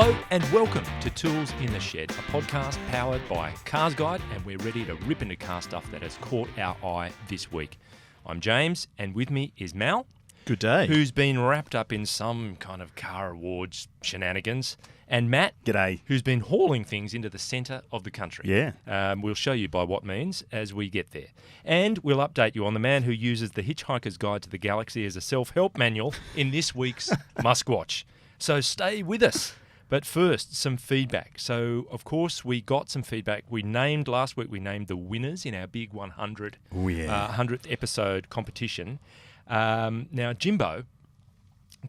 Hello and welcome to Tools in the Shed, a podcast powered by CarsGuide, and we're ready to rip into car stuff that has caught our eye this week. I'm James, and with me is Mal. Good day. Who's been wrapped up in some kind of car awards shenanigans. And Matt. G'day. Who's been hauling things into the centre of the country. Yeah. We'll show you by what means as we get there. And we'll update you on the man who uses the Hitchhiker's Guide to the Galaxy as a self-help manual in this week's MuskWatch. So stay with us. But first, some feedback. So, of course, we got some feedback. Last week we named the winners in our big 100th episode competition. Now, Jimbo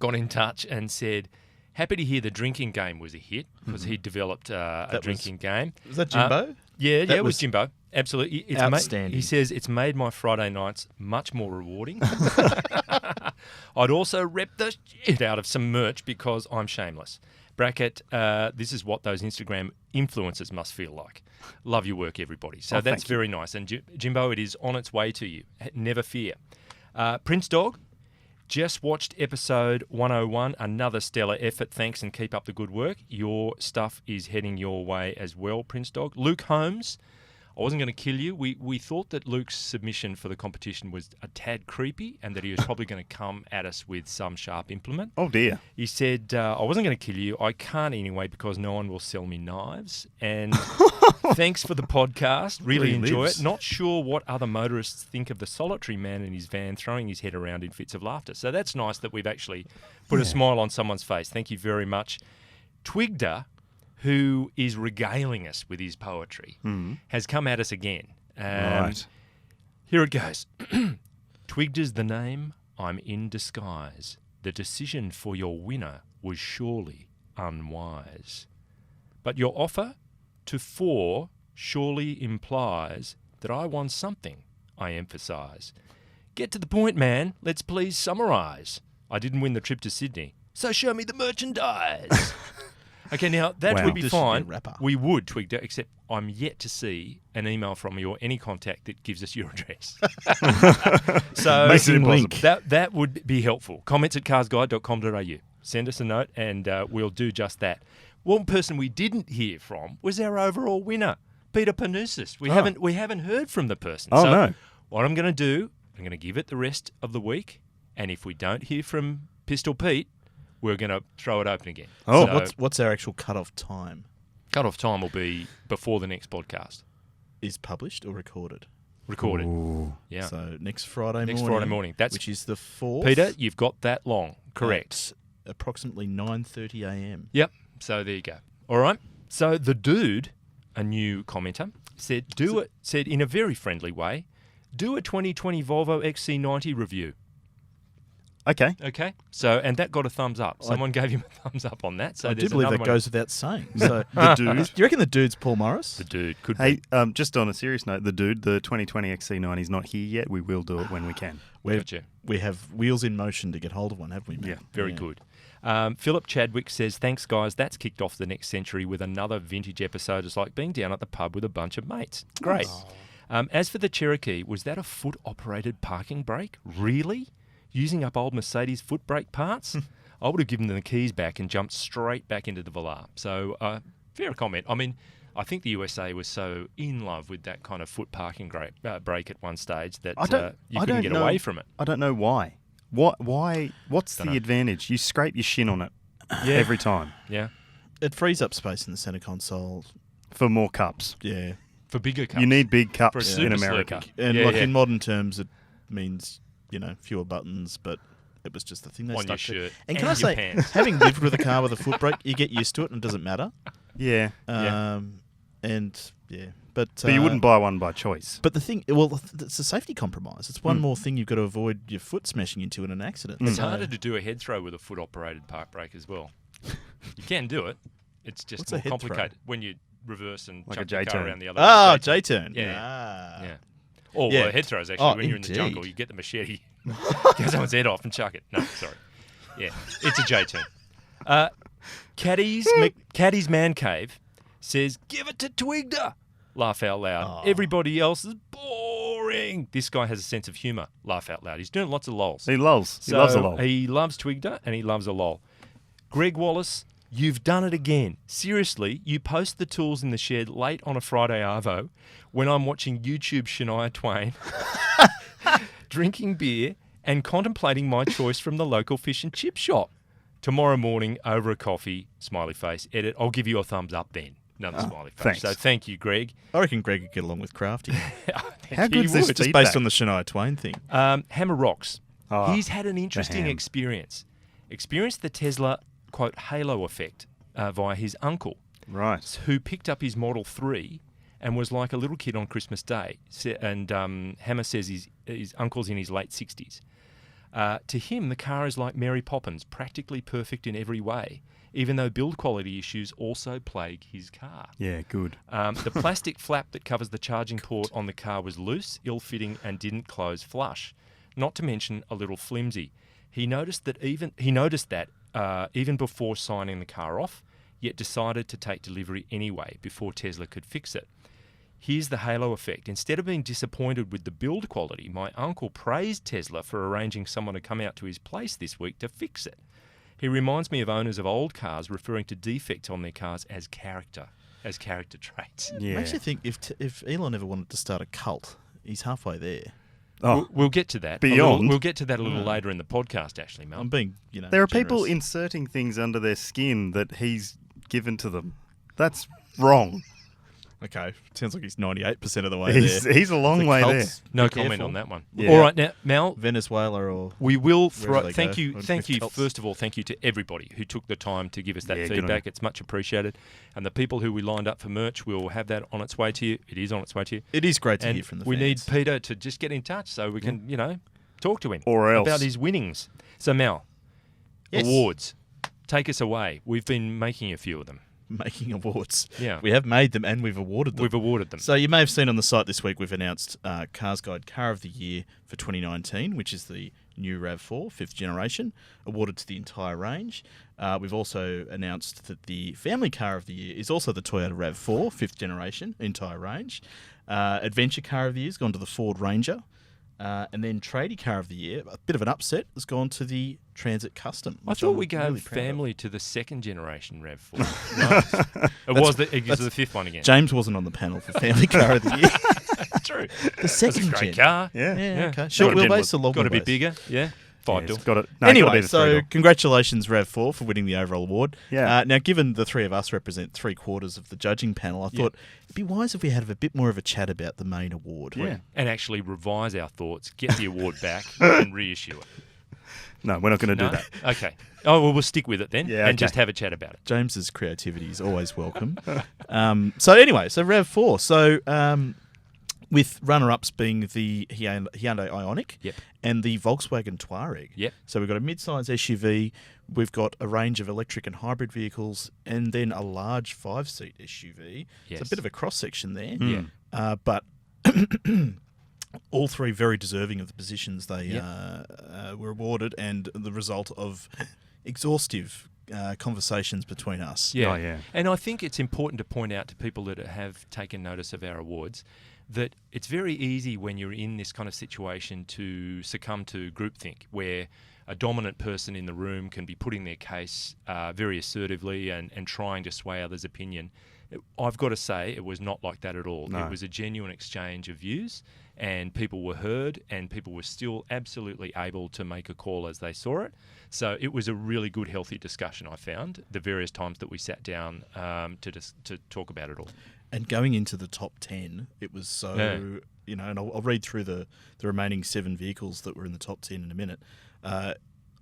got in touch and said, happy to hear the drinking game was a hit because he developed a drinking game. Was that Jimbo? Yeah, it was Jimbo. Absolutely. It's outstanding. He says, it's made my Friday nights much more rewarding. I'd also rep the shit out of some merch because I'm shameless. Bracket, this is what those Instagram influencers must feel like. Love your work, everybody. So that's very nice. And Jimbo, it is on its way to you. Never fear. Prince Dog, just watched episode 101. Another stellar effort. Thanks and keep up the good work. Your stuff is heading your way as well, Prince Dog. Luke Holmes, I wasn't going to kill you. We thought that Luke's submission for the competition was a tad creepy and that he was probably going to come at us with some sharp implement. Oh, dear. He said, I wasn't going to kill you. I can't anyway because no one will sell me knives. And thanks for the podcast. Really enjoy it. Not sure what other motorists think of the solitary man in his van throwing his head around in fits of laughter. So that's nice that we've actually put a smile on someone's face. Thank you very much. Twigda, who is regaling us with his poetry, has come at us again. Right. Here it goes. Twigda's the name, I'm in disguise. The decision for your winner was surely unwise. But your offer to 4 surely implies that I want something, I emphasise. Get to the point, man. Let's please summarise. I didn't win the trip to Sydney, so show me the merchandise. Okay, now that would be fine. We would, Twigda, except I'm yet to see an email from you or any contact that gives us your address. So that would be helpful. Comments at carsguide.com.au. Send us a note and we'll do just that. One person we didn't hear from was our overall winner, Peter Panousis. We haven't heard from the person. No. What I'm going to do, I'm going to give it the rest of the week, and if we don't hear from Pistol Pete, we're going to throw it open again. Oh, so what's our actual cut-off time? Cut-off time will be before the next podcast. Is published or recorded? Recorded. Ooh. Yeah. So next Friday morning. Which is the 4th. Peter, you've got that long. Correct. Approximately 9:30 a.m. Yep. So there you go. All right. So the dude, a new commenter, said in a very friendly way, do a 2020 Volvo XC90 review. Okay. So, and that got a thumbs up. Someone gave him a thumbs up on that. So I do believe that goes without saying. So the dude. Do you reckon the dude's Paul Morris? The dude could be. Hey, just on a serious note, the 2020 XC90 is not here yet. We will do it when we can. We have wheels in motion to get hold of one, haven't we, Matt? Yeah, very good. Philip Chadwick says, thanks, guys. That's kicked off the next century with another vintage episode. It's like being down at the pub with a bunch of mates. Great. As for the Cherokee, was that a foot-operated parking brake? Really? Using up old Mercedes foot brake parts? I would have given them the keys back and jumped straight back into the Velar. So, fair comment. I mean, I think the USA was so in love with that kind of foot parking brake at one stage that you couldn't get away from it. I don't know why. What's the advantage? You scrape your shin on it every time. Yeah. It frees up space in the center console. For more cups. Yeah. For bigger cups. You need big cups in America. And in modern terms, it means, fewer buttons, but it was just the thing they on stuck your to. shirt. And can I say, having lived with a car with a foot brake, you get used to it and it doesn't matter. Yeah. But you wouldn't buy one by choice. But the thing, it's a safety compromise. It's one more thing you've got to avoid your foot smashing into in an accident. It's harder to do a head throw with a foot-operated park brake as well. You can do it. It's just more complicated when you reverse and like jump a the car J-turn. around the other. Oh, J-turn. Yeah. Or a head throw is actually when you're in the jungle, you get the machete, get someone's head off and chuck it. No, sorry. Yeah, it's a J-turn. Caddy's Man Cave says, give it to Twigda. Laugh out loud. Everybody else is boring. This guy has a sense of humour. Laugh out loud. He's doing lots of lols. He loves a lol. He loves Twigda and he loves a lol. Greg Wallace, You've done it again. Seriously, you post the tools in the shed late on a Friday arvo when I'm watching YouTube Shania Twain, drinking beer and contemplating my choice from the local fish and chip shop. Tomorrow morning, over a coffee, smiley face, edit. I'll give you a thumbs up then. Another smiley face. Thanks. So thank you, Greg. I reckon Greg could get along with Crafty. How good's this Just feedback? based on the Shania Twain thing. Hammer Rocks. Oh, He's had an interesting ham. experience. Experienced the Tesla, quote, halo effect via his uncle, Right. who picked up his Model 3 and was like a little kid on Christmas Day. And Hammer says his uncle's in his late 60s. To him, the car is like Mary Poppins, practically perfect in every way, even though build quality issues also plague his car. Yeah, good. The plastic flap that covers the charging port on the car was loose, ill-fitting, and didn't close flush. Not to mention a little flimsy. He noticed that even before signing the car off, yet decided to take delivery anyway before Tesla could fix it. Here's the halo effect. Instead of being disappointed with the build quality, my uncle praised Tesla for arranging someone to come out to his place this week to fix it. He reminds me of owners of old cars referring to defects on their cars as character traits. Yeah. Makes you think if Elon ever wanted to start a cult, he's halfway there. Oh, We'll get to that. Beyond. We'll get to that a little later in the podcast, actually, Mel. I'm being, there are people generous. inserting things under their skin that he's given to them. That's wrong. Okay, sounds like he's 98% of the way there. He's a long The way there. cults, No be comment careful. on that one. Yeah. All right, now, Mel, Venezuela or we will Wherever throw. they Thank go you, with thank you. cults. First of all, thank you to everybody who took the time to give us that Yeah, good on feedback. you. It's much appreciated. And the people who we lined up for merch, we'll have that on its way to you. It is on its way to you. It is great to And hear from the we need fans. Peter to just get in touch so we can, talk to him Or else. about his winnings. So, Mel, Yes. awards. Take us away. We've been making a few of them. Making awards. Yeah. We have made them and we've awarded them. We've awarded them. So you may have seen on the site this week we've announced CarsGuide Car of the Year for 2019, which is the new RAV4, 5th generation, awarded to the entire range. We've also announced that the Family Car of the Year is also the Toyota RAV4, 5th generation, entire range. Adventure Car of the Year has gone to the Ford Ranger. And then Tradie Car of the Year, a bit of an upset, has gone to the Transit Custom. I which thought I'm we gave really proud of. family to the second generation RAV4. Nice. It was the fifth one again. James wasn't on the panel for Family Car of the Year. True. The That's a second great gen. car. Yeah. Yeah, okay. Got Short to be- wheelbase or long Got to be wheelbase? bigger. Yeah. Five door. It's got it. No, gotta Anyway, be the so three-door. congratulations, RAV4, for winning the overall award. Yeah. Now, given the three of us represent 3/4 of the judging panel, I thought it'd be wise if we had a bit more of a chat about the main award. Yeah. And actually revise our thoughts, get the award back, and reissue it. No, we're not going to No? do that. Okay. Oh, well, we'll stick with it then Yeah, and okay. just have a chat about it. James's creativity is always welcome. So RAV4. So with runner-ups being the Hyundai Ioniq Yep. and the Volkswagen Touareg. Yep. So we've got a mid-size SUV, we've got a range of electric and hybrid vehicles, and then a large 5-seat SUV. Yes. So a bit of a cross-section there. Yeah. But all three very deserving of the positions they were awarded, and the result of exhaustive conversations between us. Yeah. Oh, yeah. And I think it's important to point out to people that have taken notice of our awards that it's very easy when you're in this kind of situation to succumb to groupthink, where a dominant person in the room can be putting their case very assertively and trying to sway others' opinion. I've got to say it was not like that at all. No. It was a genuine exchange of views, and people were heard, and people were still absolutely able to make a call as they saw it. So it was a really good, healthy discussion, I found, the various times that we sat down to talk about it all. And going into the top 10, it was so, and I'll read through the remaining 7 vehicles that were in the top 10 in a minute.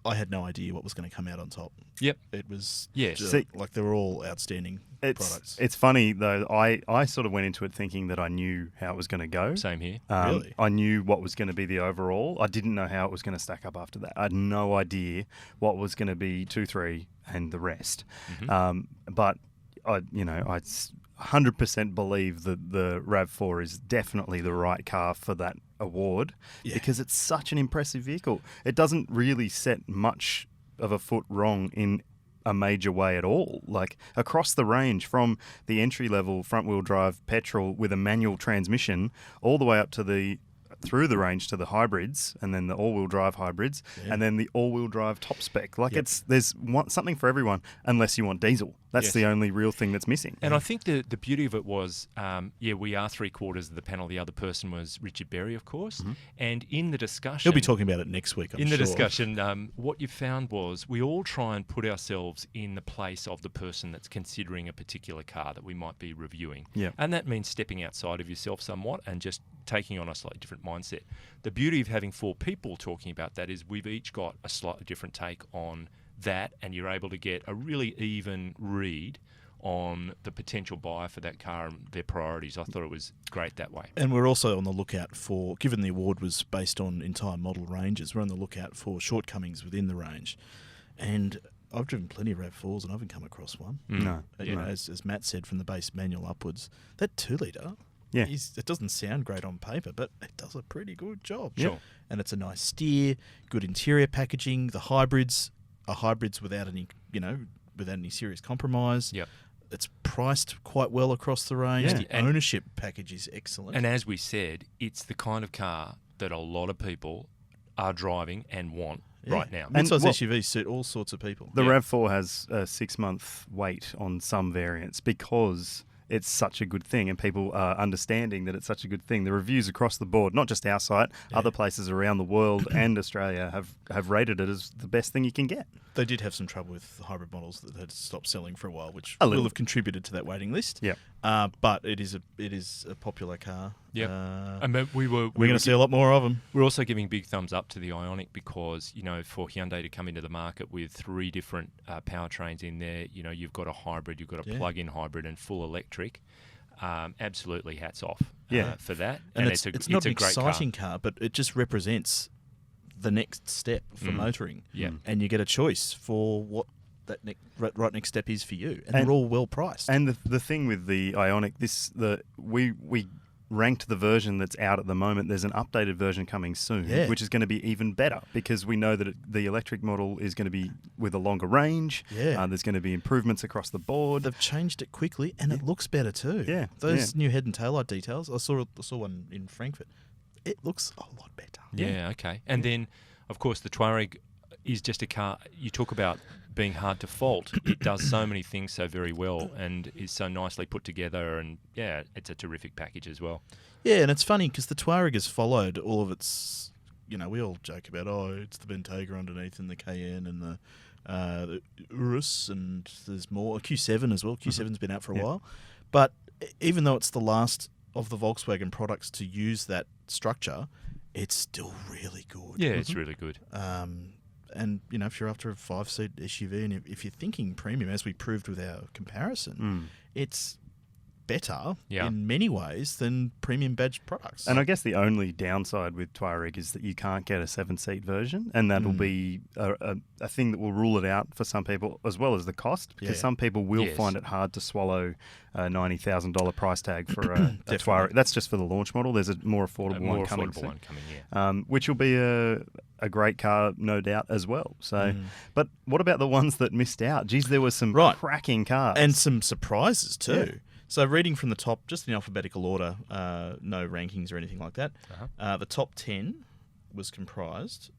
I had no idea what was going to come out on top. Yep. It was Yes. just, See- like they were all outstanding products. It's funny, though. I sort of went into it thinking that I knew how it was going to go. Same here. Really? I knew what was going to be the overall. I didn't know how it was going to stack up after that. I had no idea what was going to be 2, 3, and the rest. But I 100% believe that the RAV4 is definitely the right car for that award because it's such an impressive vehicle. It doesn't really set much of a foot wrong in a major way at all. Like across the range from the entry level front wheel drive petrol with a manual transmission all the way up to the through the range to the hybrids, and then the all-wheel drive hybrids, and then the all-wheel drive top spec. Like there's something for everyone, unless you want diesel. That's the only real thing that's missing. And I think the beauty of it was, we are 3/4 of the panel. The other person was Richard Berry, of course. And in the discussion... He'll be talking about it next week, I'm sure. In the discussion, what you found was we all try and put ourselves in the place of the person that's considering a particular car that we might be reviewing. Yeah. And that means stepping outside of yourself somewhat and just taking on a slightly different mindset. The beauty of having 4 people talking about that is we've each got a slightly different take on that, and you're able to get a really even read on the potential buyer for that car and their priorities. I thought it was great that way. And we're also on the lookout for, given the award was based on entire model ranges, we're on the lookout for shortcomings within the range. And I've driven plenty of RAV4s and I haven't come across one. No. You know, as Matt said, from the base manual upwards, that 2-litre, it doesn't sound great on paper, but it does a pretty good job. Sure. And it's a nice steer, good interior packaging. The hybrids are hybrids without any serious compromise. Yep. It's priced quite well across the range. Yeah. The ownership package is excellent. And as we said, it's the kind of car that a lot of people are driving and want right now. Mid-size SUVs suit all sorts of people. The RAV4 has a 6-month wait on some variants because it's such a good thing, and people are understanding that it's such a good thing. The reviews across the board, not just our site, other places around the world and Australia have rated it as the best thing you can get. They did have some trouble with the hybrid models that had stopped selling for a while, which A will little. have contributed to that waiting list. Yeah. But it is a popular car. Yeah. And we're going to see a lot more of them. We're also giving big thumbs up to the Ioniq because, for Hyundai to come into the market with 3 different powertrains in there, you've got a hybrid, you've got a plug-in hybrid and full electric. Absolutely hats off for that. And it's not an a great exciting car, but it just represents the next step for motoring. Yeah. And you get a choice for what that right next step is for you. And they're all well priced. And the thing with the Ioniq, we ranked the version that's out at the moment. There's an updated version coming soon, which is going to be even better because we know that the electric model is going to be with a longer range. Yeah. There's going to be improvements across the board. They've changed it quickly, and it looks better too. Yeah. Those new head and taillight details, I saw one in Frankfurt. It looks a lot better. Yeah, okay. And then, of course, the Touareg is just a car. You talk about being hard to fault. It does so many things so very well and is so nicely put together. And, it's a terrific package as well. Yeah, and it's funny because the Touareg has followed all of its... we all joke about, it's the Bentayga underneath and the Cayenne and the Urus, and there's more. A Q7 as well. Q7's been out for a while. But even though it's the last of the Volkswagen products to use that structure, it's still really good. Yeah, it's really good. And, if you're after a 5-seat SUV and if you're thinking premium, as we proved with our comparison, it's better in many ways than premium badged products. And I guess the only downside with Touareg is that you can't get a 7-seat version, and that'll be a thing that will rule it out for some people, as well as the cost, because some people will find it hard to swallow a $90,000 price tag for a Touareg. That's just for the launch model. There's a more affordable one coming soon. Which will be a great car, no doubt, as well. So, but what about the ones that missed out? Geez, there were some cracking cars. And some surprises too. Yeah. So reading from the top, just in alphabetical order, no rankings or anything like that, the top 10 was comprised,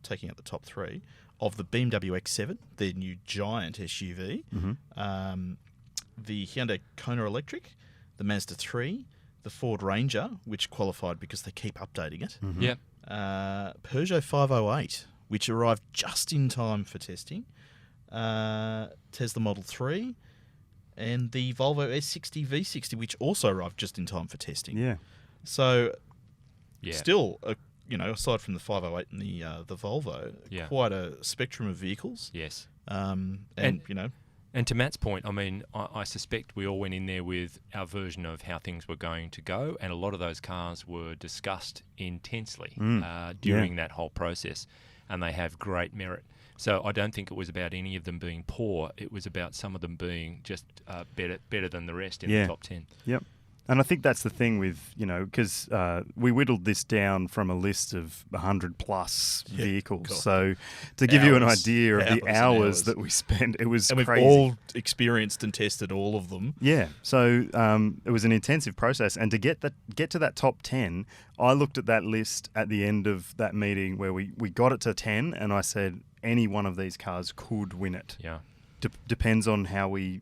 taking out the top 3, of the BMW X7, their new giant SUV, the Hyundai Kona Electric, the Mazda 3, the Ford Ranger, which qualified because they keep updating it, Peugeot 508, which arrived just in time for testing, Tesla Model 3, and the Volvo S60 V60, which also arrived just in time for testing. Yeah. So, still, aside from the 508 and the Volvo, quite a spectrum of vehicles. Yes. And to Matt's point, I mean, I suspect we all went in there with our version of how things were going to go, and a lot of those cars were discussed intensely during that whole process, and they have great merit. So I don't think it was about any of them being poor. It was about some of them being just better than the rest in the top 10. Yep. And I think that's the thing with, because we whittled this down from a list of 100 plus vehicles. God. So to give you an Hours. idea of the Hours and hours hours. that we spent, it was And crazy. we've all experienced and tested all of them. Yeah, so it was an intensive process, and to get to that top 10, I looked at that list at the end of that meeting where we got it to 10, and I said any one of these cars could win it. Yeah. Depends on how we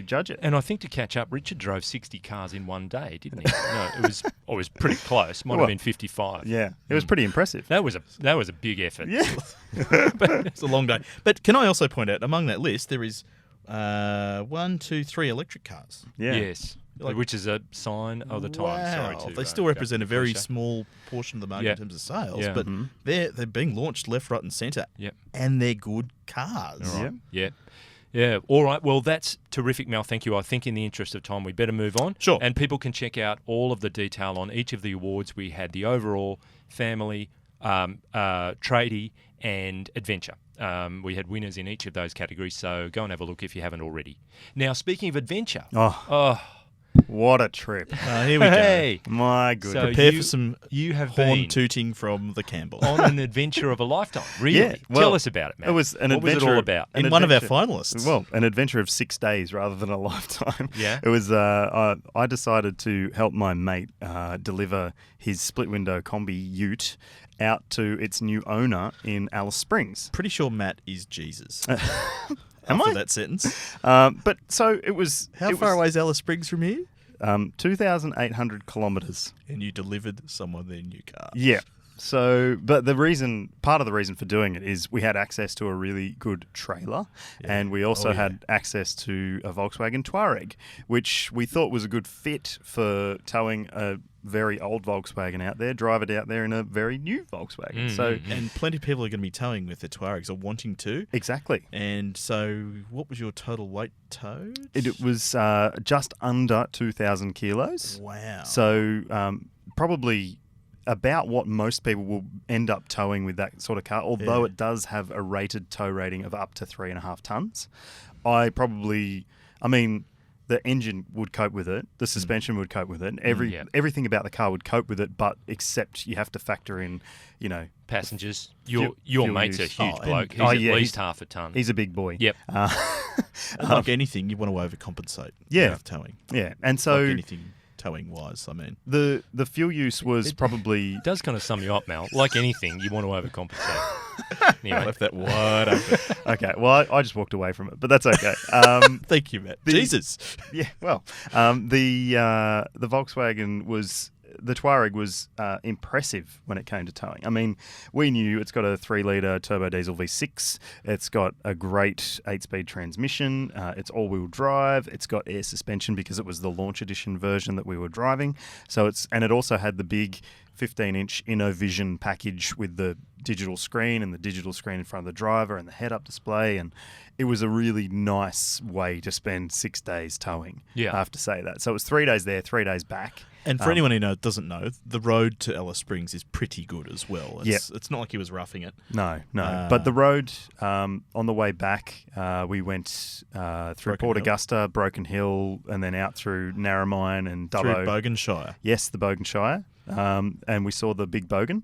judge it. And I think to catch up, Richard drove 60 cars in one day, didn't he? No, it was pretty close. Might have been 55. Yeah, it was pretty impressive. That was a big effort. Yeah. It's a long day. But can I also point out, among that list, there is 1, 2, 3 electric cars. Yeah. Yes. Which is a sign of the time. Wow. Sorry to, they still go represent a very cliche. small portion of the market in terms of sales, Yeah. but they're being launched left, right, and centre. Yep. And they're good cars. All right. Yeah. Yeah. All right. Well, that's terrific, Mel. Thank you. I think in the interest of time, we better move on. Sure. And people can check out all of the detail on each of the awards. We had the overall, family, tradie, and adventure. We had winners in each of those categories, so go and have a look if you haven't already. Now, speaking of adventure. Oh, what a trip. Here we go. Hey. My goodness. So Prepare for some you have horn been tooting from the Campbell. on an adventure of a lifetime. Really? Yeah, well, Tell us about it, Matt. It was an what was adventure. it all about? an In one of our adventure- finalists. Well, an adventure of 6 days rather than a lifetime. Yeah. It was. I decided to help my mate deliver his split window combi ute out to its new owner in Alice Springs. Pretty sure Matt is Jesus. Am After I? that sentence. But so it was. How far away is Alice Springs from here? 2,800 kilometres. And you delivered someone their new car. Yeah. So, but part of the reason for doing it is we had access to a really good trailer, and we also had access to a Volkswagen Touareg, which we thought was a good fit for towing a very old Volkswagen out there, drive it out there in a very new Volkswagen. So, And plenty of people are going to be towing with their Touaregs or wanting to. exactly. And so what was your total weight towed? It was just under 2,000 kilos. Wow. So, probably about what most people will end up towing with that sort of car, although it does have a rated tow rating of up to 3.5 tons. The engine would cope with it, the suspension would cope with it, everything about the car would cope with it, but except you have to factor in, Passengers. Fuel Your mate's a use. huge Oh, bloke. and- He's at least half a ton. he's a big boy. Yep. And like anything, you want to overcompensate with towing. Yeah, and so Like anything towing-wise, I mean. the fuel use was probably... It does kind of sum you up, Mel. Like anything, you want to overcompensate. I Anyway, left that wide open. Okay, well, I just walked away from it, but that's okay. Thank you, Matt. Jesus. Yeah, well, the Volkswagen was... The Touareg was impressive when it came to towing. I mean, we knew it's got a 3-litre turbo diesel V6. It's got a great 8-speed transmission. It's all-wheel drive. It's got air suspension because it was the launch edition version that we were driving. And it also had the big 15-inch InnoVision package with the digital screen and the digital screen in front of the driver and the head-up display. And it was a really nice way to spend 6 days towing. Yeah. I have to say that. So it was 3 days there, 3 days back. And for anyone who doesn't know, the road to Alice Springs is pretty good as well. It's not like he was roughing it. No. But the road, on the way back, we went through Port Augusta, Broken Hill, and then out through Narromine and Dubbo. Through Boganshire. Yes, the Boganshire. And we saw the big bogan.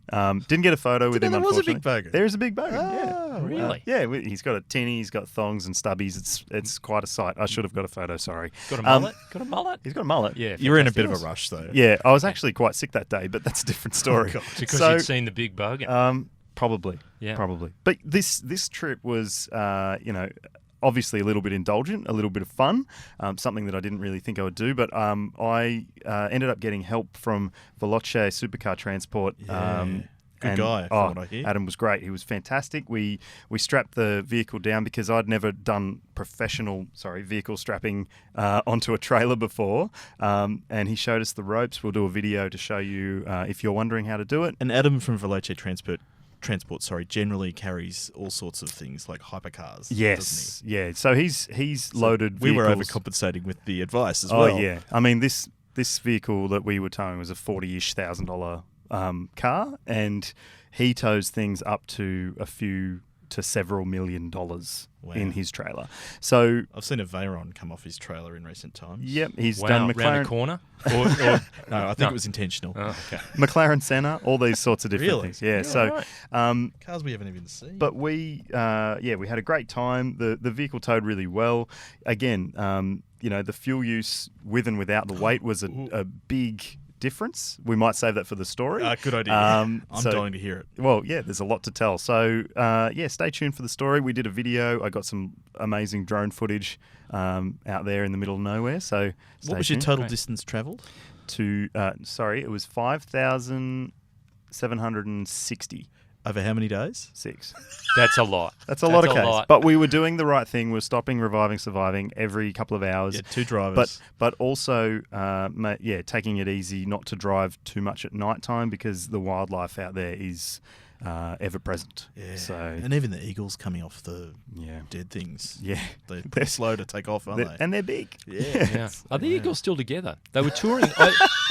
Didn't get a photo with him, there was a unfortunately. big bogan? There is a big bogan, really? He's got a tinny, he's got thongs and stubbies. It's quite a sight. I should have got a photo, sorry. got a mullet? Got a mullet? He's got a mullet. Yeah. You were in a bit fantastic. of a rush, though. Yeah, I was actually quite sick that day, but that's a different story. Because So- you'd seen the big bogan. Probably. Yeah. Probably. But this trip was, obviously a little bit indulgent, a little bit of fun, something that I didn't really think I would do. But I ended up getting help from Veloce Supercar Transport. Good guy, from what I hear. Adam was great. He was fantastic. We strapped the vehicle down because I'd never done vehicle strapping onto a trailer before. And he showed us the ropes. We'll do a video to show you if you're wondering how to do it. And Adam from Veloce Transport, generally carries all sorts of things like hypercars. Yes, doesn't yeah. So he's loaded he? We vehicles. were overcompensating with the advice as Oh well. yeah. I mean this vehicle that we were towing was a $40,000 car, and he tows things up to a few to several $1 million Wow. in his trailer. So I've seen a Veyron come off his trailer in recent times. yep, he's Wow, done round McLaren, the corner? Or, No, I think No. it was intentional. oh, okay. McLaren Senna, all these sorts of different Really? things. Yeah. Yeah, So, right. Cars we haven't even seen. but we had a great time. The vehicle towed really well. Again, the fuel use with and without the weight was a big difference. We might save that for the story. Good idea. I'm dying to hear it. Well, yeah, there's a lot to tell. So, stay tuned for the story. We did a video. I got some amazing drone footage out there in the middle of nowhere. So, What was your total distance travelled? It was 5,760. Over how many days? 6. That's a lot. That's a lot of case. But we were doing the right thing. We're stopping, reviving, surviving every couple of hours. Yeah, 2 drivers. But also, taking it easy, not to drive too much at night time because the wildlife out there is ever present. Yeah. So, and even the eagles coming off the yeah. dead things. Yeah. They're slow to take off, aren't they? And they're big. Yeah. Are the Eagles still together? They were touring.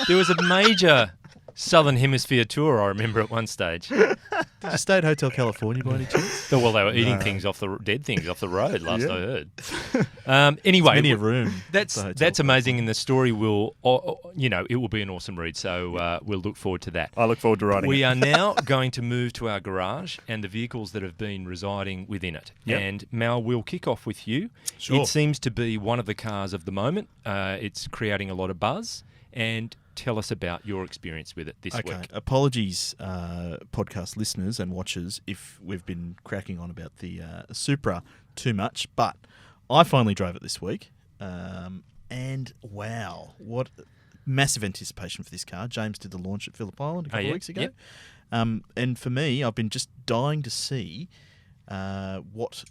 There was a major Southern Hemisphere tour, I remember, at one stage. Did you stay at Hotel California by any chance? Well, they were eating dead things off the road, last I heard. Anyway, Many a room. That's amazing, and the story will, it will be an awesome read, so we'll look forward to that. I look forward to writing We it. are now going to move to our garage and the vehicles that have been residing within it. Yep. And Mal, we'll kick off with you. Sure. It seems to be one of the cars of the moment. It's creating a lot of buzz. And tell us about your experience with it this week. Apologies, podcast listeners and watchers, if we've been cracking on about the Supra too much, but I finally drove it this week, and wow, what massive anticipation for this car. James did the launch at Phillip Island a couple of weeks ago. Yep. And for me, I've been just dying to see what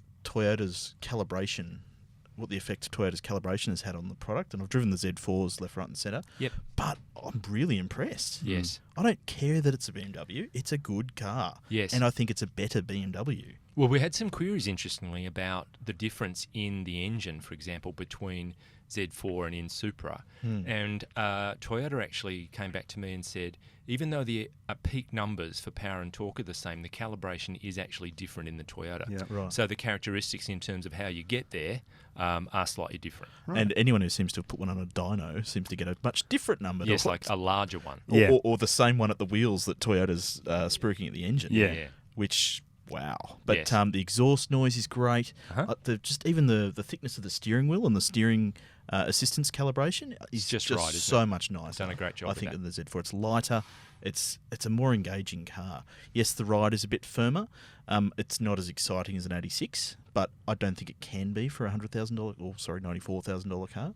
the effect Toyota's calibration has had on the product. And I've driven the Z4s left, right and centre. Yep. But I'm really impressed. Yes. I don't care that it's a BMW. It's a good car. Yes. And I think it's a better BMW. Well, we had some queries, interestingly, about the difference in the engine, for example, between Z4 and in Supra. And Toyota actually came back to me and said, even though the peak numbers for power and torque are the same, the calibration is actually different in the Toyota. Yeah. Right. So the characteristics in terms of how you get there are slightly different. Right. And anyone who seems to have put one on a dyno seems to get a much different number. Yes, like a larger one. Yeah. Or the same one at the wheels that Toyota's spruiking at the engine. Yeah. Which, wow. But Yes. the exhaust noise is great. Uh-huh. Even the thickness of the steering wheel and the steering assistance calibration is just just right, isn't so it? much nicer. Done a great job I with think that. than the Z4. It's lighter. It's a more engaging car. Yes, the ride is a bit firmer. It's not as exciting as an 86, but I don't think it can be for a $94,000 car.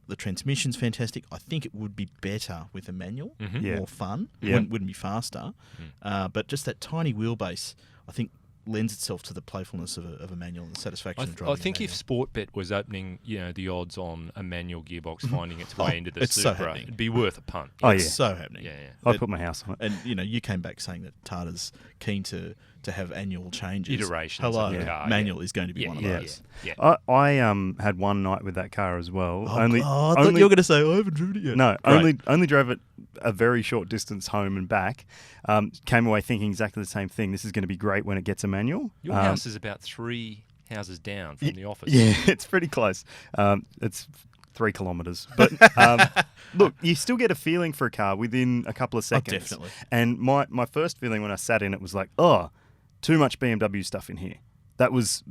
The transmission's fantastic. I think it would be better with a manual, Yeah. more fun. Yeah. Wouldn't be faster. But just that tiny wheelbase, I think, lends itself to the playfulness of a manual and the satisfaction of driving I think a if Sportbet was opening, the odds on a manual gearbox finding its way into the it's so Supra, happening. it'd be worth a punt. Oh, it's yeah. so happening. Yeah. I put my house on it. And you came back saying that Tata's keen to have annual changes. Iterations Hello, of the car, manual is going to be one of yeah, those. Yeah. I had one night with that car as well. Oh, God, I thought you were going to say, I haven't driven it yet. No, Great. only drove it a very short distance home and back. Came away thinking exactly the same thing. This is going to be great when it gets a manual. Your house is about 3 houses down from the office. Yeah, it's pretty close. It's 3 kilometres. But look, you still get a feeling for a car within a couple of seconds. Definitely. And my first feeling when I sat in it was like, oh, too much BMW stuff in here. That was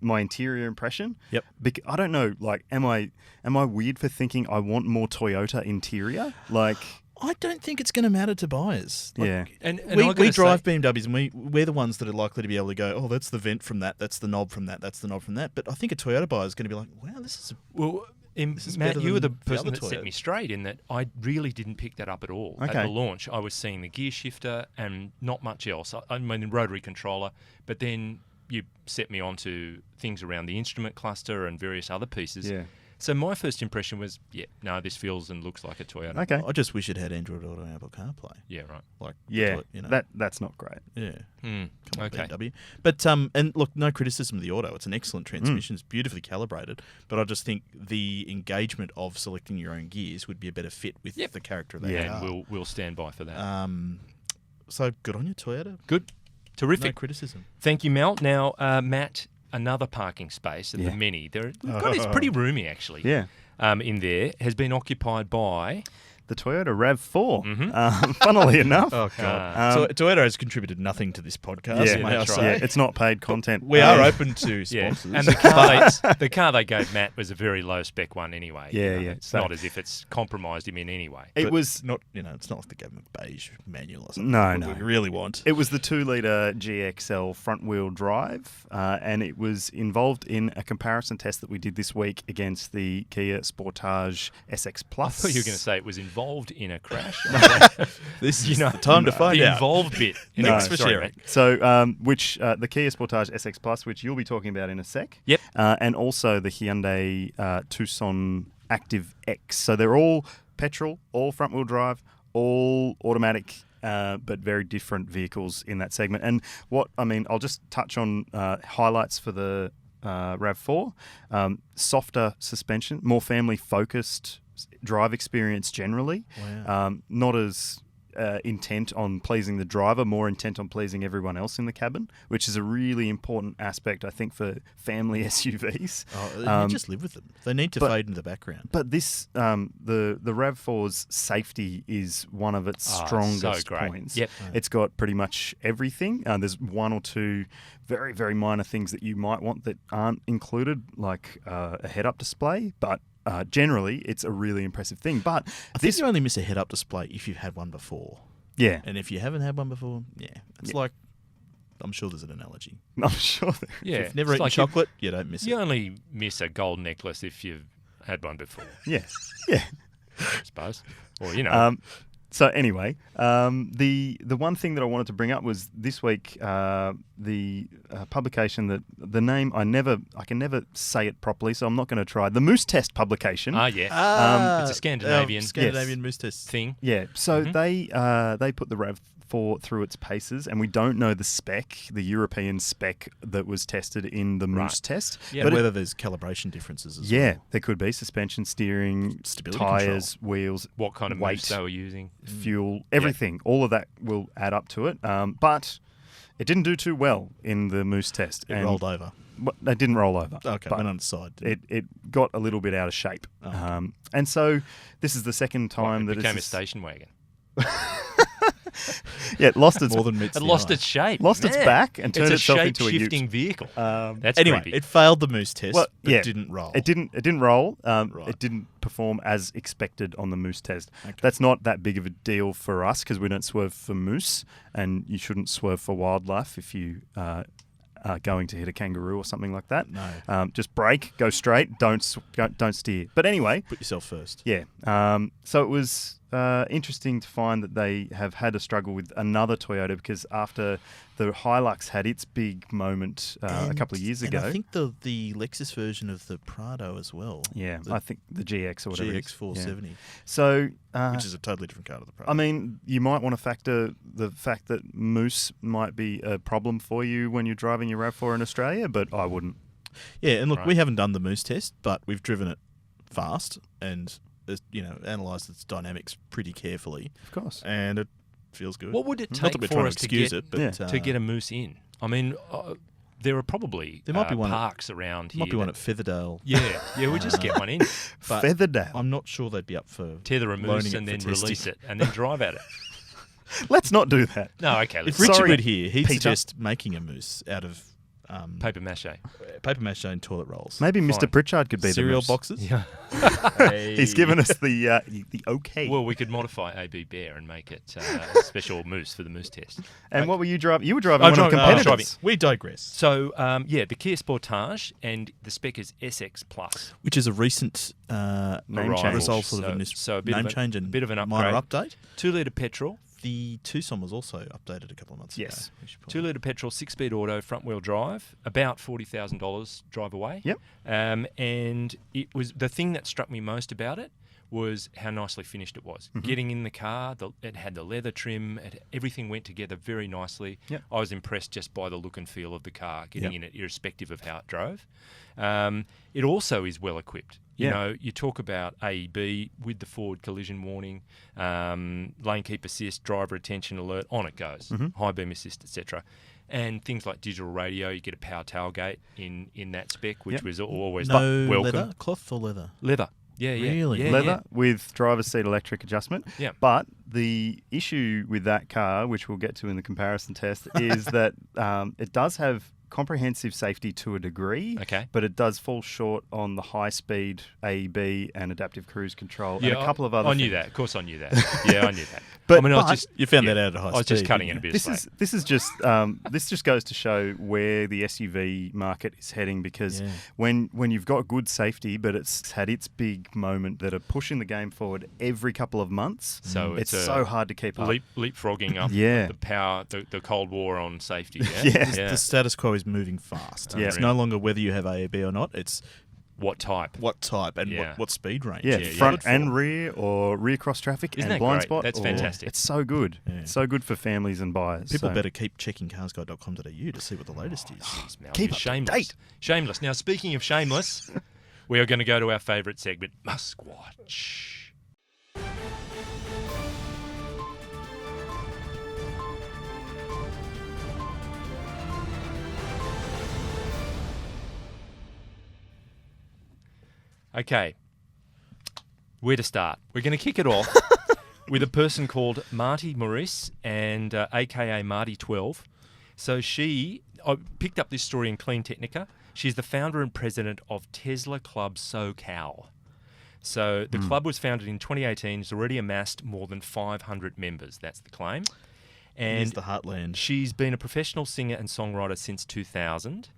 my interior impression. Yep. I don't know. Like, am I weird for thinking I want more Toyota interior? Like, I don't think it's going to matter to buyers. yeah. And We drive BMWs and we're the ones that are likely to be able to go, oh, that's the vent from that, that's the knob from that, that's the knob from that. But I think a Toyota buyer is going to be like, wow, this is Well, is Matt, better you were the than the person other that set Toyota. me straight in that I really didn't pick that up at all. At Okay. the launch, I was seeing the gear shifter and not much else. I mean, the rotary controller, but then you set me onto things around the instrument cluster and various other pieces. Yeah. So my first impression was, this feels and looks like a Toyota. Okay. I just wish it had Android Auto and Apple CarPlay. Yeah, right. Like, Yeah. you know. That's not great. Yeah. Mm. Come on, Okay. BMW. But and look, no criticism of the auto. It's an excellent transmission. It's beautifully calibrated. But I just think the engagement of selecting your own gears would be a better fit with the character of that Yeah. car. And we'll stand by for that. So good on you, Toyota. Good. Terrific. No criticism. Thank you, Mel. Now, Matt, another parking space of the many. It's pretty roomy, actually. Yeah. In there has been occupied by... The Toyota RAV4, funnily enough. Oh, God. So Toyota has contributed nothing to this podcast, Yeah, may I that's say. Yeah, it's not paid content. We are open to sponsors. And the car they gave Matt was a very low spec one anyway. Yeah, yeah. It's not as if it's compromised him in any way. It But was not, it's not like the government beige manual or something. No, What no. we really want. It was the 2-litre GXL front-wheel drive, and it was involved in a comparison test that we did this week against the Kia Sportage SX Plus. I thought you were going to say it was involved in a crash. This is the time to find the out. involved bit. Thanks for Sorry, sharing. Matt. So, the Kia Sportage SX Plus, which you'll be talking about in a sec. Yep. And also the Hyundai Tucson Active X. So they're all petrol, all front-wheel drive, all automatic, but very different vehicles in that segment. And I'll just touch on highlights for the RAV4. Softer suspension, more family-focused drive experience generally. Wow. Not as intent on pleasing the driver, more intent on pleasing everyone else in the cabin, which is a really important aspect, I think, for family SUVs. You just live with them. They need to fade in the background. But this, the RAV4's safety is one of its strongest so great. points. Yep. It's got pretty much everything. There's one or two very, very minor things that you might want that aren't included, like a head-up display, but generally, it's a really impressive thing. But I think you only miss a head-up display if you've had one before. Yeah. And if you haven't had one before, it's like, I'm sure there's an analogy. I'm sure. Yeah. If you've never It's eaten like chocolate, you don't miss You it. only miss a gold necklace if you've had one before, Yeah. Yeah. I suppose. Or, So anyway, the one thing that I wanted to bring up was this week the publication that the name I can never say it properly, so I'm not going to try. The Moose Test publication. It's a Scandinavian moose test thing. Yeah, so they put the RAV4 through its paces, and we don't know the spec, the European spec that was tested in the Moose test. Yeah, but whether there's calibration differences as well. Yeah, there could be suspension, steering, Stability tyres, wheels, What kind of weight, moose they were using. fuel, everything. All of that will add up to it. But it didn't do too well in the Moose test. It rolled over. They didn't roll over. Okay, but went on its side. it got a little bit out of shape. Okay. And so this is the second time that It became a it's station wagon. it lost its More than meets It the lost eye. its shape. Lost its Man. back and turned it's itself a into a ute. shape-shifting vehicle. That's Anyway, creepy. it failed the moose test, Well, but yeah. didn't roll. It didn't roll. Right. It didn't perform as expected on the moose test. Okay. That's not that big of a deal for us because we don't swerve for moose, and you shouldn't swerve for wildlife if you are going to hit a kangaroo or something like that. No. Just brake, go straight, don't steer. But anyway, Put yourself first. yeah. So it was interesting to find that they have had a struggle with another Toyota because after the Hilux had its big moment a couple of years ago. And I think the Lexus version of the Prado as well. Yeah, The I think the GX or whatever. it is. GX470, Yeah. So, which is a totally different car to the Prado. I mean, you might want to factor the fact that moose might be a problem for you when you're driving your RAV4 in Australia, but I wouldn't. yeah, and look, Right. we haven't done the moose test, but we've driven it fast and analysed its dynamics pretty carefully, Of course. and it feels good. What would it Not take that we're for trying to us to excuse get it, but Yeah. to get a moose in? I mean, there are probably There might be one at- parks around here. might be one that- at Featherdale. Yeah, we'll just get one in. But Featherdale. I'm not sure they'd be up for Tether a loaning moose it and for then testing. release it and then drive at it. Let's not do that. No, okay. If Let's Richard Sorry, were here, he'd Peter. suggest making a moose out of paper mache. paper mache and toilet rolls. Maybe Fine. Mr. Pritchard could be Cereal the moose. boxes. Yeah. He's given us the okay. Well, we could modify AB Bear and make it a special moose for the moose test. And what were you driving? You were driving Oh, one of the driving- competitors. We digress. So, the Kia Sportage and the spec is SX Plus. Which is a recent Name Arrival. change. result of a So a bit name of a- change and bit of an minor upgrade. update. 2-litre petrol. The Tucson was also updated a couple of months Yes. ago. we should point 2-litre petrol, 6-speed auto, front-wheel drive, about $40,000 drive away. Yep. And it was the thing that struck me most about it was how nicely finished it was. Getting in the car, it had the leather trim, everything went together very nicely. Yep. I was impressed just by the look and feel of the car, getting in it irrespective of how it drove. It also is well equipped. You know, you talk about AEB with the forward collision warning, lane keep assist, driver attention alert, on it goes, high beam assist, etc. And things like digital radio, you get a power tailgate in that spec, which was always welcome. Leather, cloth or leather? Leather. Yeah. Really? Leather with driver's seat electric adjustment. Yeah. But the issue with that car, which we'll get to in the comparison test, is that it does have comprehensive safety to a degree, but it does fall short on the high-speed AEB and adaptive cruise control and a couple of other I knew things. that. Of course I knew that. Yeah, I knew that. But, I mean, you found that out at high speed. I was just cutting it a bit. This is just this just goes to show where the SUV market is heading, because when you've got good safety, but it's had its big moment that are pushing the game forward every couple of months, so it's so hard to keep up. Leapfrogging up the power, the Cold War on safety. The status quo is moving fast. It's no longer whether you have AEB or not. It's what type, and what speed range. Front and rear, or rear cross traffic. Isn't and that blind great? spot. That's fantastic. It's so good. It's so good for families and buyers. People better keep checking carsguide.com.au to see what the latest is. Keep up shameless. Shameless. Now, speaking of shameless, we are going to go to our favourite segment, MuskWatch. Okay, where to start? We're going to kick it off with a person called Marty Maurice, and aka Marty12. So I picked up this story in Clean Technica. She's the founder and president of Tesla Club SoCal. So the club was founded in 2018. It's already amassed more than 500 members. That's the claim. And it's the heartland. She's been a professional singer and songwriter since 2000,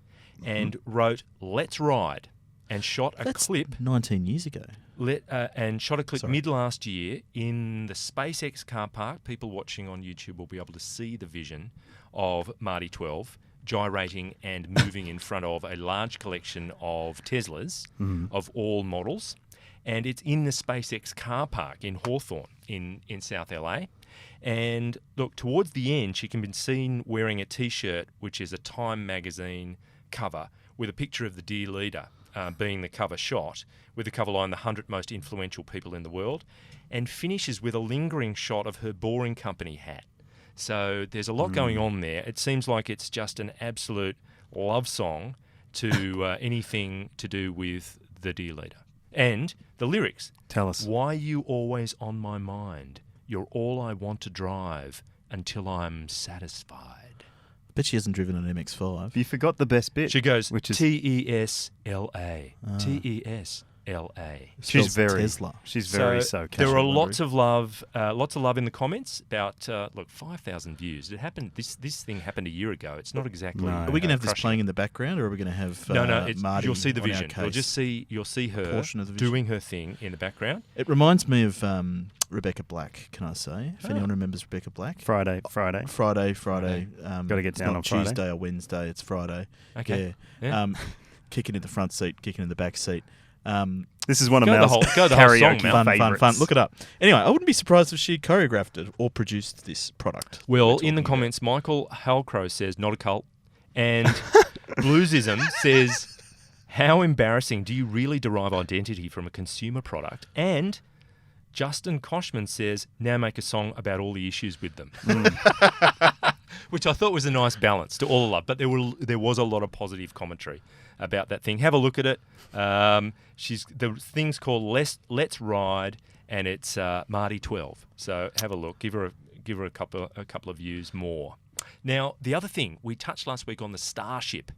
and wrote "Let's Ride." And shot a clip 19 years ago. Mid last year in the SpaceX car park. People watching on YouTube will be able to see the vision of Marty 12 gyrating and moving in front of a large collection of Teslas of all models. And it's in the SpaceX car park in Hawthorne in South LA. And look, towards the end, she can be seen wearing a T-shirt, which is a Time magazine cover with a picture of the dear leader. Being the cover shot, with the cover line, the 100 most influential people in the world, and finishes with a lingering shot of her Boring Company hat. So there's a lot going on there. It seems like it's just an absolute love song to anything to do with the dear leader. And the lyrics. Tell us. Why you always on my mind? You're all I want to drive until I'm satisfied. Bet she hasn't driven an MX-5. You forgot the best bit. She goes, which is T-E-S-L-A. T-E-S-L-A. She's very Tesla. She's very so. There are lots of love in the comments. About 5,000 views. It happened. This thing happened a year ago. It's not exactly. No. Are we going to have this playing in the background, or are we going to have Marty? You'll see the vision. You'll see her doing her thing in the background. It reminds me of Rebecca Black. Can I say? If anyone remembers Rebecca Black, Friday. Got to get down on Friday. Tuesday or Wednesday. It's Friday. Okay. Yeah. Kicking in the front seat, kicking in the back seat. This is one of Mel's karaoke favourites. Fun. Look it up. Anyway, I wouldn't be surprised if she choreographed it or produced this product. Well, in the comments, Michael Halcrow says, not a cult. And Bluesism says, how embarrassing. Do you really derive identity from a consumer product? And Justin Koshman says, now make a song about all the issues with them. Which I thought was a nice balance to all the love. But there was a lot of positive commentary about that thing. Have a look at it. The thing's called Let's Ride, and it's Marty 12. So have a look. Give her a couple of views more. Now, the other thing, we touched last week on the Starship.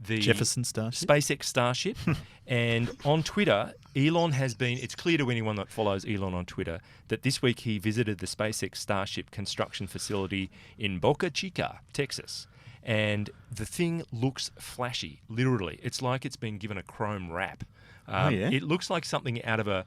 The Jefferson Starship? SpaceX Starship. And on Twitter, Elon has been... It's clear to anyone that follows Elon on Twitter that this week he visited the SpaceX Starship construction facility in Boca Chica, Texas. And the thing looks flashy, literally. It's like it's been given a chrome wrap. It looks like something out of a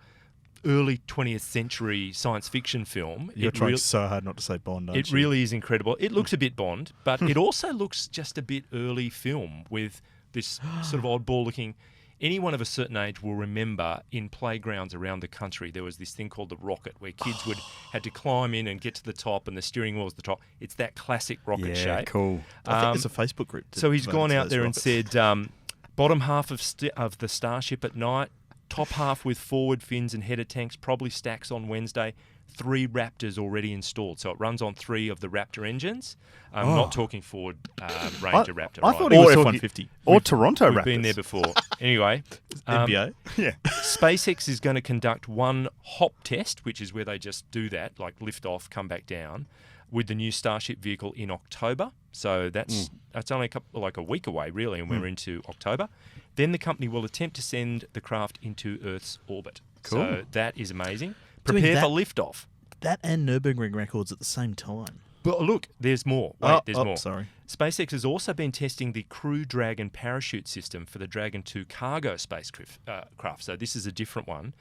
early 20th century science fiction film. You're trying so hard not to say Bond, aren't you? It really is incredible. It looks a bit Bond, but it also looks just a bit early film with this sort of oddball looking anyone of a certain age will remember in playgrounds around the country there was this thing called the rocket where kids had to climb in and get to the top and the steering wheel was the top. It's that classic rocket shape. Yeah, cool. I think there's a Facebook group. So he's gone out there rockets. and said, bottom half of the Starship at night, top half with forward fins and header tanks, probably stacks on Wednesday. 3 Raptors already installed. So it runs on 3 of the Raptor engines. I'm not talking Ford Ranger Raptor. I right? thought he was Or talking F-150. or Toronto We've Raptors. been there before. Anyway, NBA. Yeah. SpaceX is going to conduct one hop test, which is where they just do that, like lift off, come back down, with the new Starship vehicle in October. So that's only a week away, really, and we're into October. Then the company will attempt to send the craft into Earth's orbit. Cool. So that is amazing. Doing Prepare that- for liftoff. That and Nürburgring records at the same time. But look, there's more. Wait, there's more. Sorry. SpaceX has also been testing the Crew Dragon parachute system for the Dragon 2 cargo spacecraft. So this is a different one.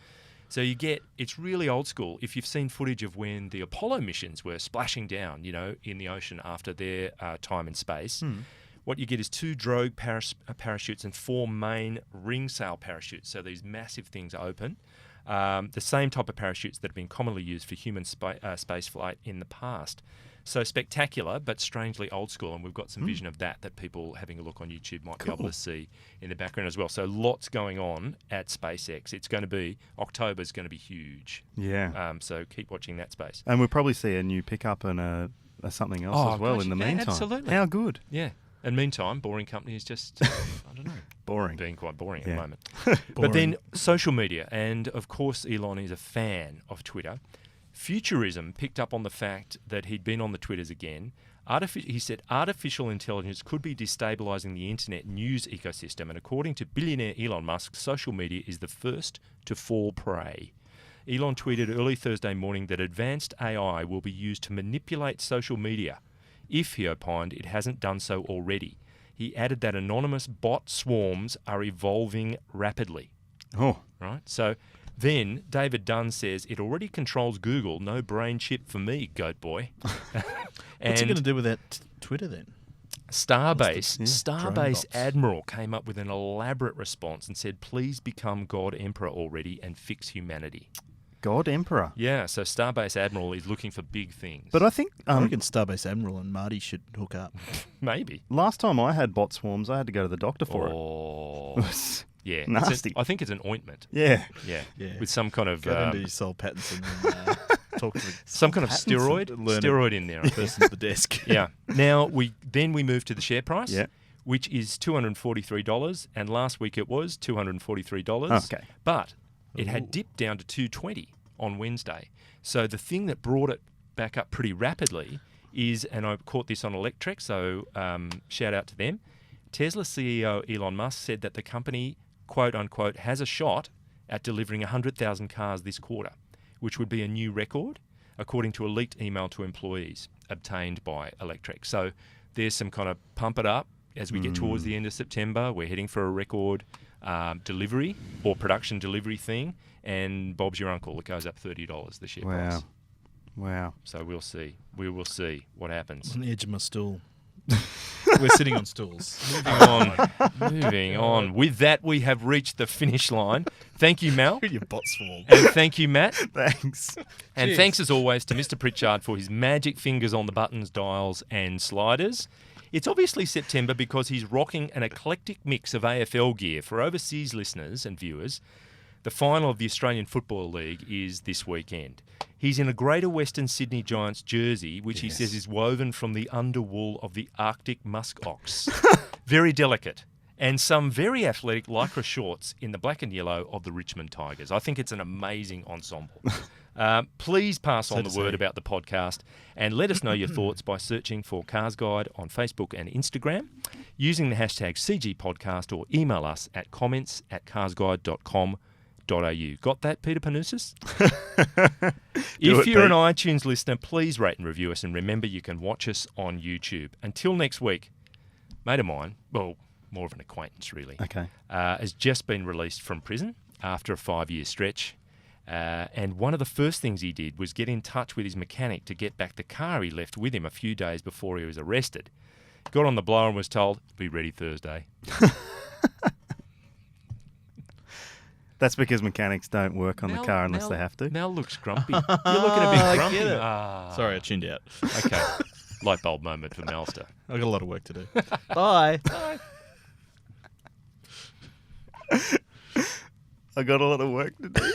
So it's really old school. If you've seen footage of when the Apollo missions were splashing down, in the ocean after their time in space, what you get is 2 drogue parachutes and 4 main ring sail parachutes. So these massive things open. The same type of parachutes that have been commonly used for human space flight in the past. So spectacular, but strangely old school, and we've got some vision of that people having a look on YouTube might be able to see in the background as well. So lots going on at SpaceX. October's going to be huge. Yeah. So keep watching that space. And we'll probably see a new pickup and a something else as well gosh, in the yeah, meantime. absolutely. How good. Yeah. And meantime, Boring Company is just, I don't know, Boring. being quite boring at the moment. Boring. But then social media, and of course Elon is a fan of Twitter. Futurism picked up on the fact that he'd been on the Twitters again. He said artificial intelligence could be destabilising the internet news ecosystem, and according to billionaire Elon Musk, social media is the first to fall prey. Elon tweeted early Thursday morning that advanced AI will be used to manipulate social media, if, he opined, it hasn't done so already. He added that anonymous bot swarms are evolving rapidly. Oh. Right? So then David Dunn says it already controls Google. No brain chip for me, goat boy. What's he going to do with that Twitter then? Starbase drone bots. Admiral came up with an elaborate response and said, please become God Emperor already and fix humanity. God Emperor. Yeah, so Starbase Admiral is looking for big things. But I think I reckon Starbase Admiral and Marty should hook up. Maybe. last time I had bot swarms, I had to go to the doctor for it. Oh, was yeah. nasty. I think it's an ointment. Yeah. Yeah. Yeah. With some kind of Go into Sol Pattinson and talk to the some kind of Pattinson. steroid in there. I think. person at the desk. Yeah. Now we move to the share price. Yeah. Which is $243, and last week it was $243. Okay. But it had dipped down to $220 on Wednesday. So the thing that brought it back up pretty rapidly is, and I caught this on Electrek, so shout out to them. Tesla CEO Elon Musk said that the company, quote unquote, has a shot at delivering 100,000 cars this quarter, which would be a new record, according to a leaked email to employees obtained by Electrek. So there's some kind of pump it up as we get towards the end of September. We're heading for a record delivery or production delivery thing, and Bob's your uncle. It goes up $30 the share price. Wow. So we'll see. We will see what happens. On the edge of my stool. We're sitting on stools. Moving on. With that, we have reached the finish line. Thank you, Mal. Your bot swarm. And thank you, Matt. Thanks. And Cheers. thanks, as always, to Mr. Pritchard for his magic fingers on the buttons, dials, and sliders. It's obviously September because he's rocking an eclectic mix of AFL gear. For overseas listeners and viewers, the final of the Australian Football League is this weekend. He's in a Greater Western Sydney Giants jersey, which he says is woven from the underwool of the Arctic musk ox. Very delicate. And some very athletic lycra shorts in the black and yellow of the Richmond Tigers. I think it's an amazing ensemble. Please pass on the word about the podcast and let us know your thoughts by searching for Cars Guide on Facebook and Instagram, using the hashtag CGPodcast, or email us at comments@carsguide.com.au. Got that, Peter Panousis? If you're an iTunes listener, please rate and review us, and remember you can watch us on YouTube. Until next week, mate of mine, well, more of an acquaintance really, has just been released from prison after a 5-year stretch. And one of the first things he did was get in touch with his mechanic to get back the car he left with him a few days before he was arrested. Got on the blower and was told, be ready Thursday. That's because mechanics don't work on the Mel- car unless Mel- they have to. Mel looks grumpy. You're looking a bit grumpy. get it. Ah. Sorry, I tuned out. Okay. Light bulb moment for Melster. I've got a lot of work to do. Bye. I got a lot of work to do.